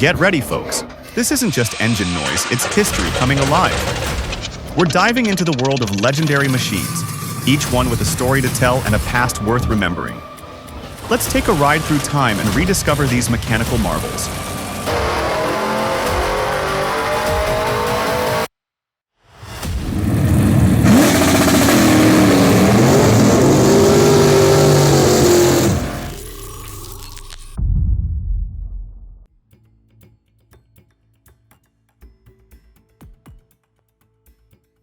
Get ready, folks. This isn't just engine noise, it's history coming alive. We're diving into the world of legendary machines, each one with a story to tell and a past worth remembering. Let's take a ride through time and rediscover these mechanical marvels.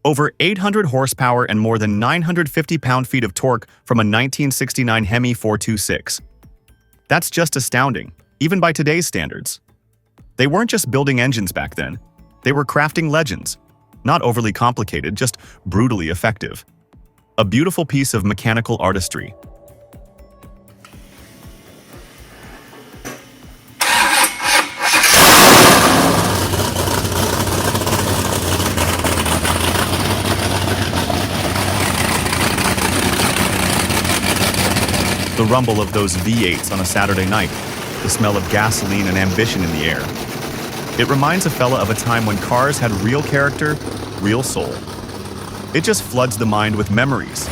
Over 800 horsepower and more than 950 pound-feet of torque from a 1969 Hemi 426. That's just astounding, even by today's standards. They weren't just building engines back then. They were crafting legends. Not overly complicated, just brutally effective. A beautiful piece of mechanical artistry. The rumble of those V8s on a Saturday night, the smell of gasoline and ambition in the air. It reminds a fella of a time when cars had real character, real soul. It just floods the mind with memories.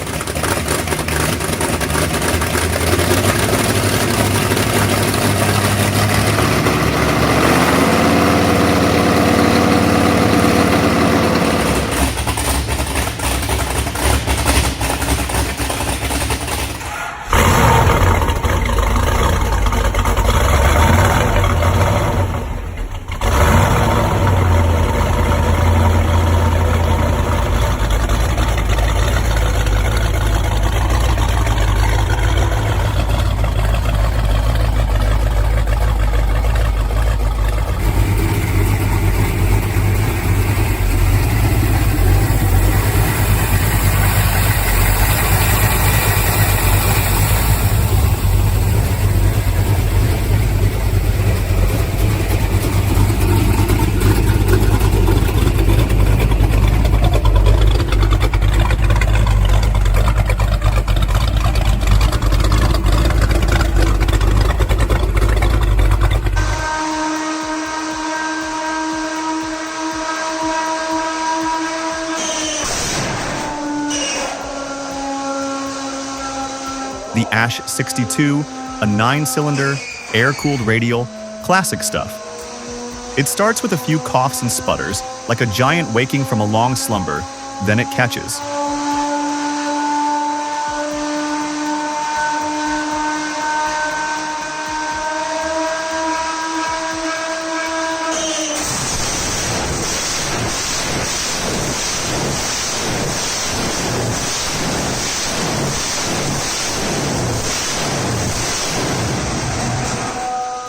The Ash 62, a 9-cylinder, air-cooled Radial, classic stuff. It starts with a few coughs and sputters, like a giant waking from a long slumber, then it catches.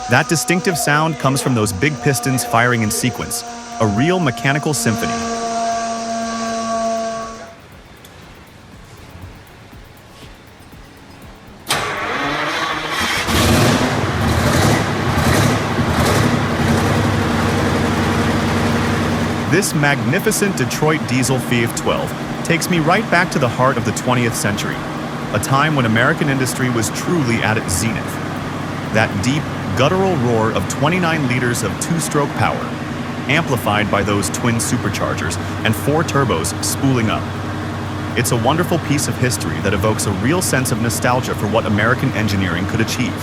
That distinctive sound comes from those big pistons firing in sequence, a real mechanical symphony. This magnificent Detroit diesel V12 takes me right back to the heart of the 20th century, a time when American industry was truly at its zenith. That deep, guttural roar of 29 liters of two-stroke power, amplified by those twin superchargers and 4 turbos spooling up. It's a wonderful piece of history that evokes a real sense of nostalgia for what American engineering could achieve.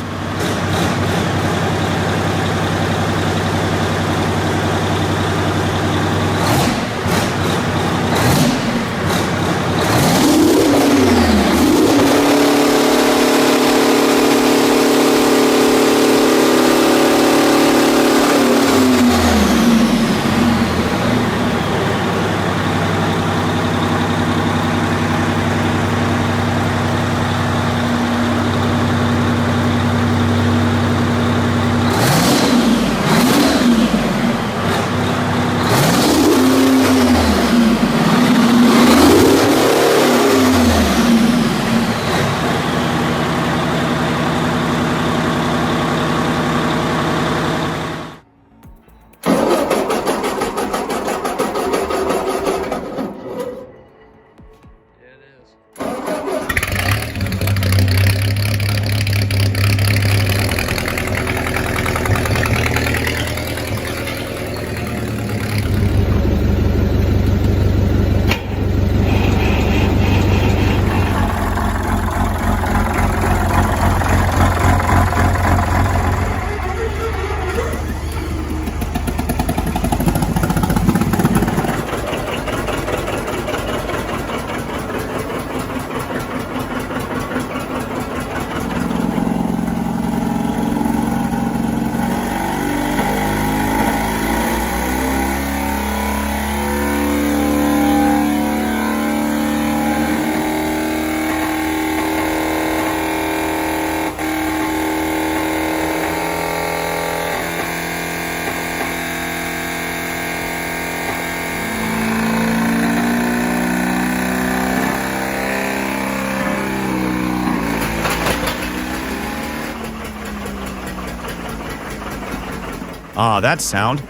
Ah, that sound.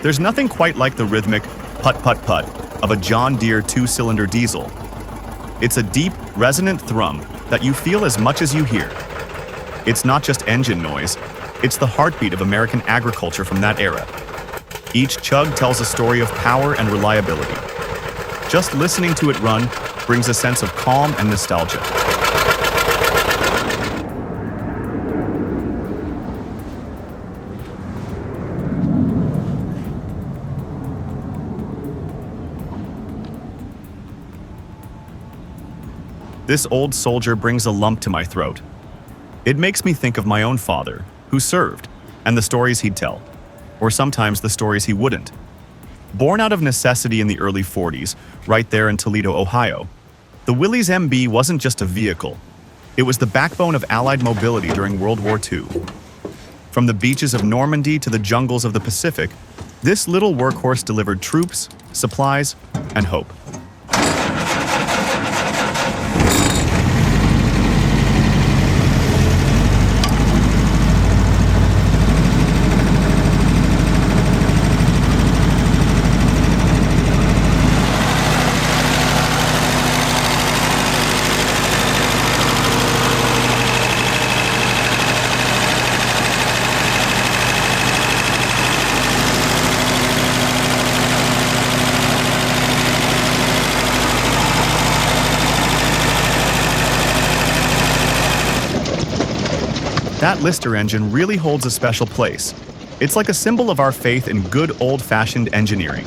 There's nothing quite like the rhythmic put-put-put of a John Deere two-cylinder diesel. It's a deep, resonant thrum that you feel as much as you hear. It's not just engine noise, it's the heartbeat of American agriculture from that era. Each chug tells a story of power and reliability. Just listening to it run brings a sense of calm and nostalgia. This old soldier brings a lump to my throat. It makes me think of my own father, who served, and the stories he'd tell, or sometimes the stories he wouldn't. Born out of necessity in the early 40s, right there in Toledo, Ohio, the Willys MB wasn't just a vehicle. It was the backbone of Allied mobility during World War II. From the beaches of Normandy to the jungles of the Pacific, this little workhorse delivered troops, supplies, and hope. That Lister engine really holds a special place. It's like a symbol of our faith in good old-fashioned engineering.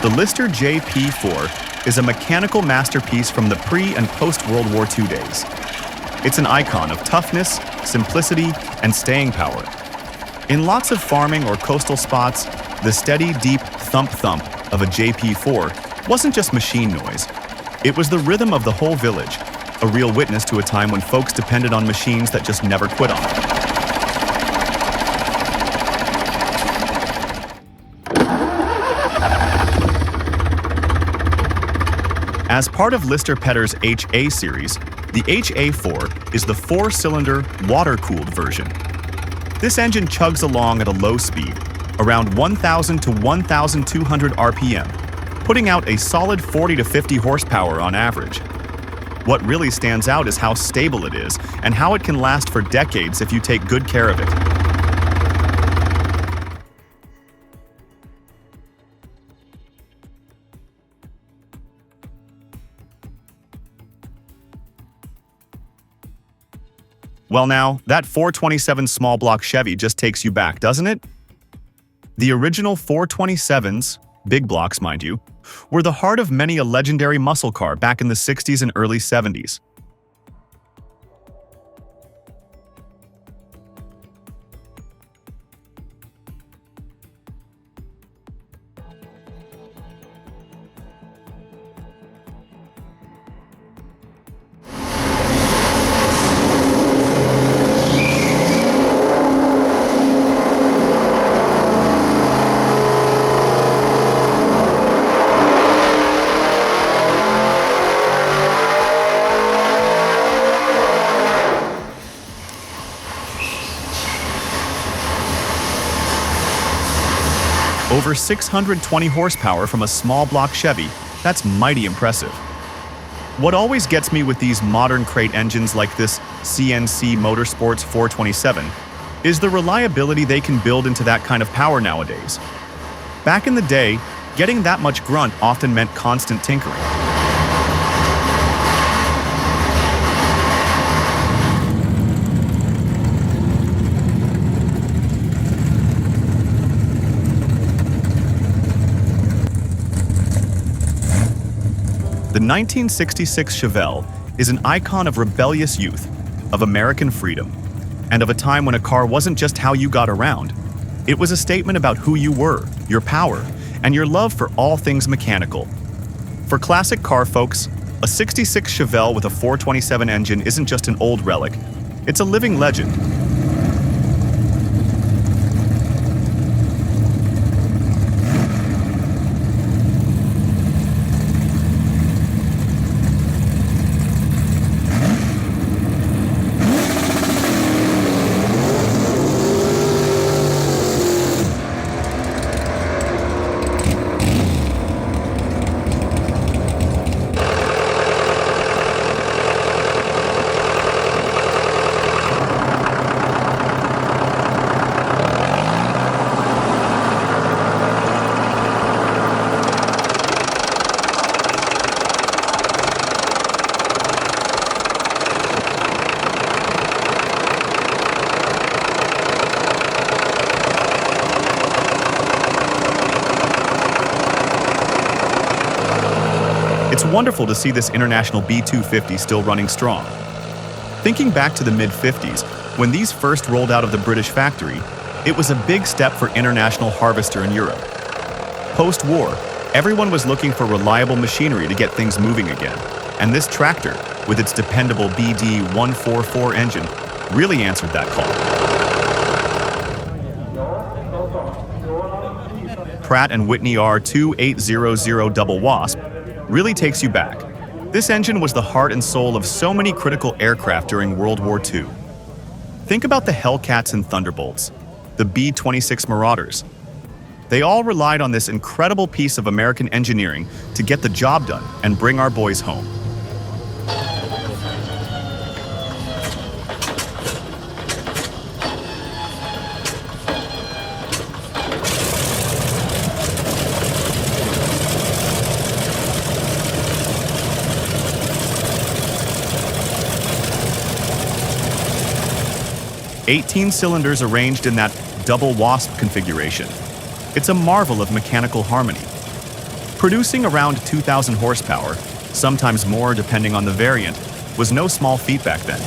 The Lister JP4 is a mechanical masterpiece from the pre- and post-World War II days. It's an icon of toughness, simplicity, and staying power. In lots of farming or coastal spots, the steady, deep thump-thump of a JP4 wasn't just machine noise. It was the rhythm of the whole village, a real witness to a time when folks depended on machines that just never quit on them. As part of Lister Petter's HA series, the HA4 is the four-cylinder, water-cooled version. This engine chugs along at a low speed, around 1,000 to 1,200 RPM, putting out a solid 40 to 50 horsepower on average. What really stands out is how stable it is, and how it can last for decades if you take good care of it. Well now, that 427 small block Chevy just takes you back, doesn't it? The original 427s, big blocks mind you, were the heart of many a legendary muscle car back in the 60s and early 70s. Over 620 horsepower from a small block Chevy, that's mighty impressive. What always gets me with these modern crate engines like this CNC Motorsports 427 is the reliability they can build into that kind of power nowadays. Back in the day, getting that much grunt often meant constant tinkering. The 1966 Chevelle is an icon of rebellious youth, of American freedom, and of a time when a car wasn't just how you got around. It was a statement about who you were, your power, and your love for all things mechanical. For classic car folks, a 66 Chevelle with a 427 engine isn't just an old relic, it's a living legend. It's wonderful to see this international B250 still running strong. Thinking back to the mid-50s, when these first rolled out of the British factory, it was a big step for international harvester in Europe. Post-war, everyone was looking for reliable machinery to get things moving again, and this tractor, with its dependable BD144 engine, really answered that call. Pratt & Whitney R2800 Double Wasp really takes you back. This engine was the heart and soul of so many critical aircraft during World War II. Think about the Hellcats and Thunderbolts, the B-26 Marauders. They all relied on this incredible piece of American engineering to get the job done and bring our boys home. 18 cylinders arranged in that double wasp configuration. It's a marvel of mechanical harmony. Producing around 2,000 horsepower, sometimes more depending on the variant, was no small feat back then.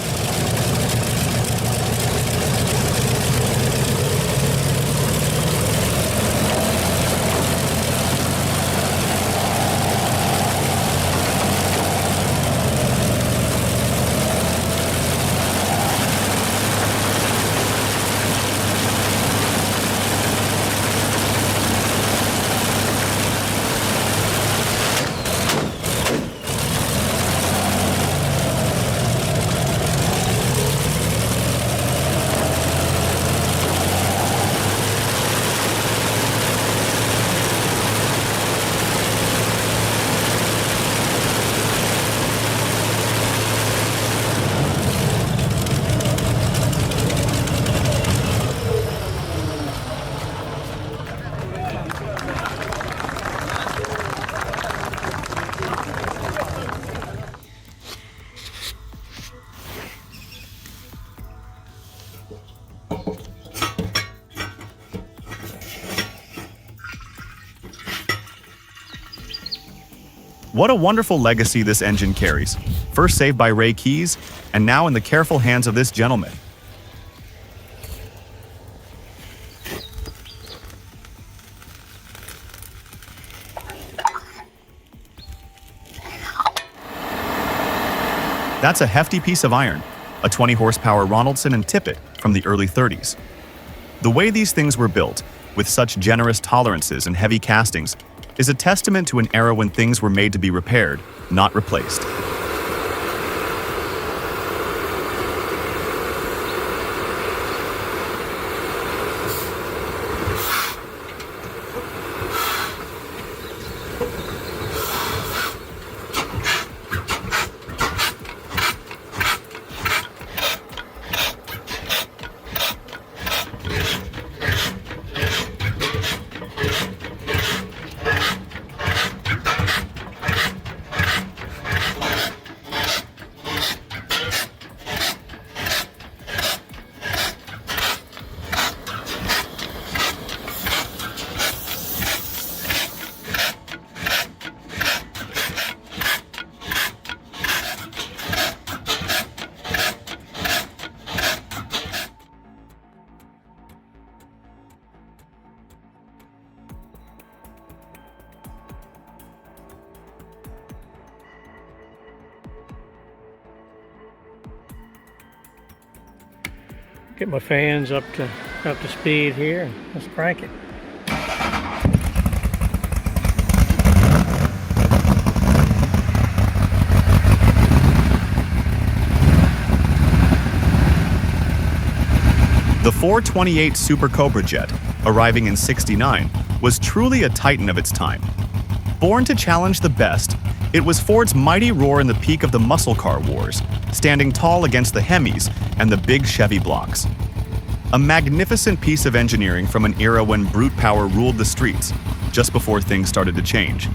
What a wonderful legacy this engine carries, first saved by Ray Keyes, and now in the careful hands of this gentleman. That's a hefty piece of iron, a 20 horsepower Ronaldson and Tippett from the early 30s. The way these things were built, with such generous tolerances and heavy castings, is a testament to an era when things were made to be repaired, not replaced. Get my fans up to speed here, and let's crank it. The 428 Super Cobra jet, arriving in '69, was truly a titan of its time. Born to challenge the best, it was Ford's mighty roar in the peak of the muscle car wars, standing tall against the Hemis and the big Chevy blocks. A magnificent piece of engineering from an era when brute power ruled the streets, just before things started to change.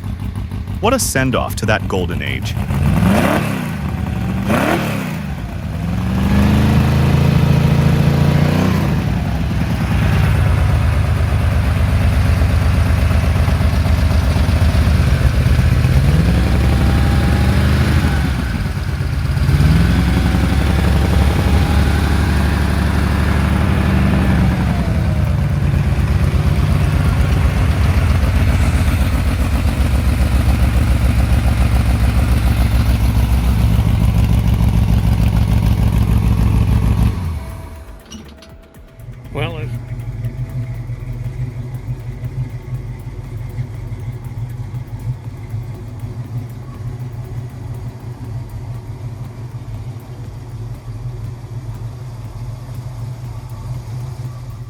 What a send-off to that golden age. Well,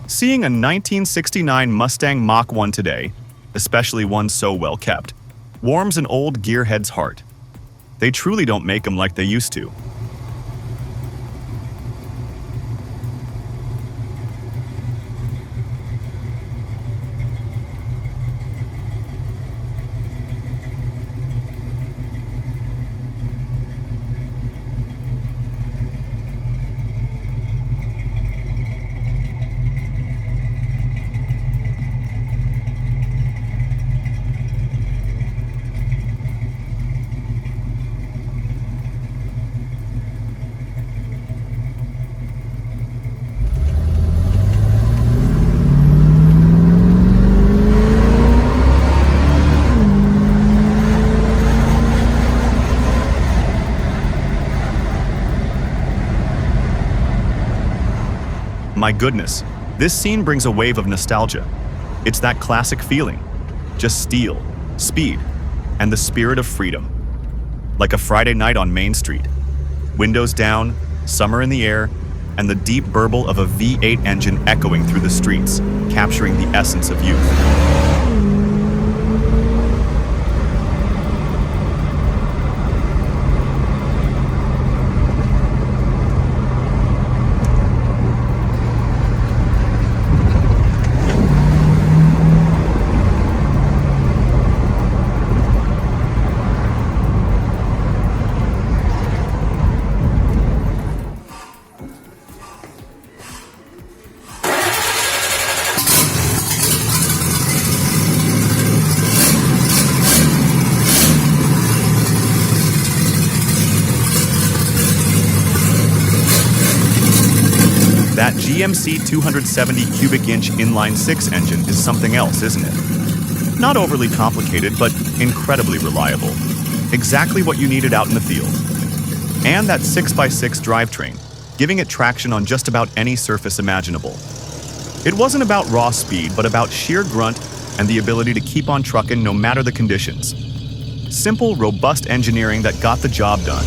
Seeing a 1969 Mustang Mach 1 today, especially one so well kept, warms an old gearhead's heart. They truly don't make them like they used to. My goodness, this scene brings a wave of nostalgia. It's that classic feeling. Just steel, speed, and the spirit of freedom. Like a Friday night on Main Street. Windows down, summer in the air, and the deep burble of a V8 engine echoing through the streets, capturing the essence of youth. That GMC 270 cubic inch inline-6 engine is something else, isn't it? Not overly complicated, but incredibly reliable. Exactly what you needed out in the field. And that 6x6 drivetrain, giving it traction on just about any surface imaginable. It wasn't about raw speed, but about sheer grunt and the ability to keep on trucking no matter the conditions. Simple, robust engineering that got the job done.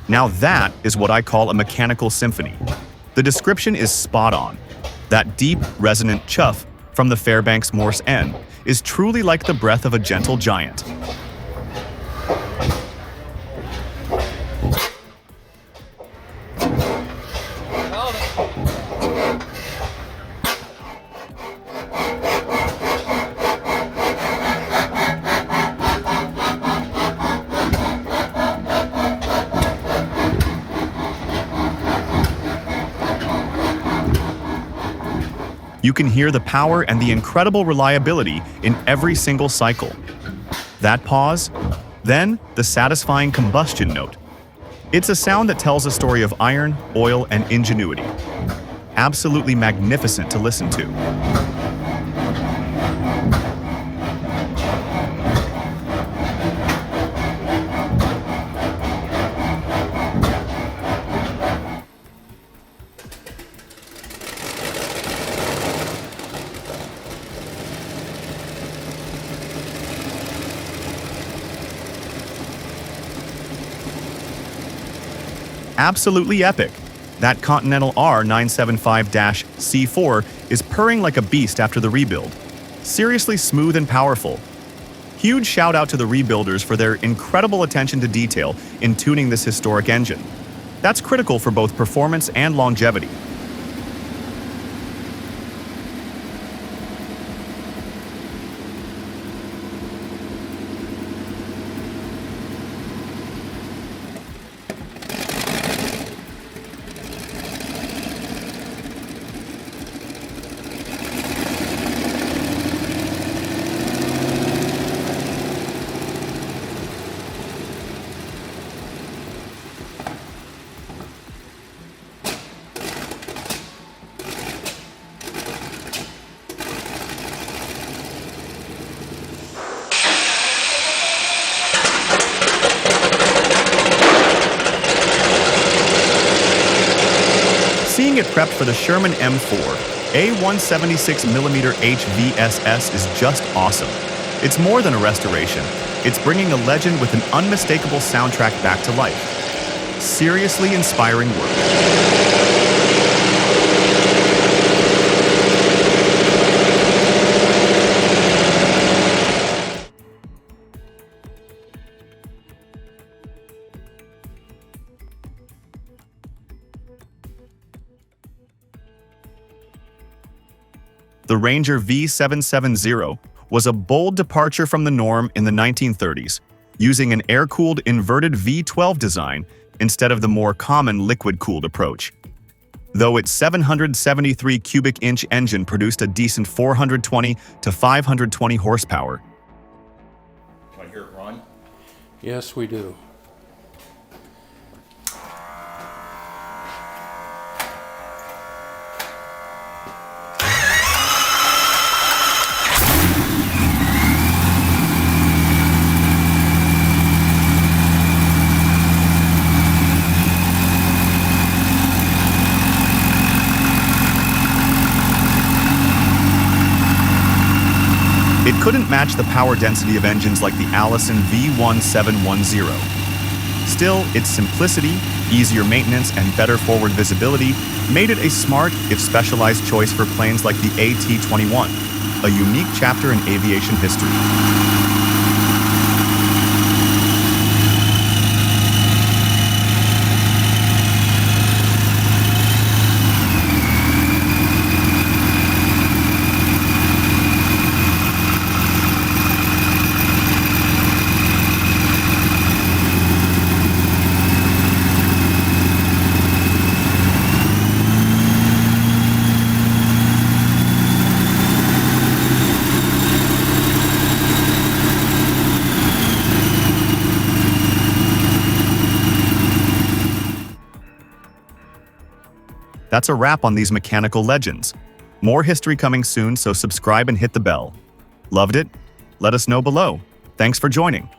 Now that is what I call a mechanical symphony. The description is spot on. That deep, resonant chuff from the Fairbanks Morse N is truly like the breath of a gentle giant. You can hear the power and the incredible reliability in every single cycle. That pause, then the satisfying combustion note. It's a sound that tells a story of iron, oil, and ingenuity. Absolutely magnificent to listen to. Absolutely epic. That Continental R975-C4 is purring like a beast after the rebuild. Seriously smooth and powerful. Huge shout out to the rebuilders for their incredible attention to detail in tuning this historic engine. That's critical for both performance and longevity. Seeing it prepped for the Sherman M4, A176mm HVSS is just awesome. It's more than a restoration. It's bringing a legend with an unmistakable soundtrack back to life. Seriously inspiring work. The Ranger V770 was a bold departure from the norm in the 1930s, using an air-cooled inverted V12 design instead of the more common liquid-cooled approach. Though its 773 cubic inch engine produced a decent 420 to 520 horsepower. Want to hear it run? Yes, we do. It couldn't match the power density of engines like the Allison V1710. Still, its simplicity, easier maintenance, and better forward visibility made it a smart, if specialized choice for planes like the AT-21, a unique chapter in aviation history. That's a wrap on these mechanical legends. More history coming soon, so subscribe and hit the bell. Loved it? Let us know below. Thanks for joining.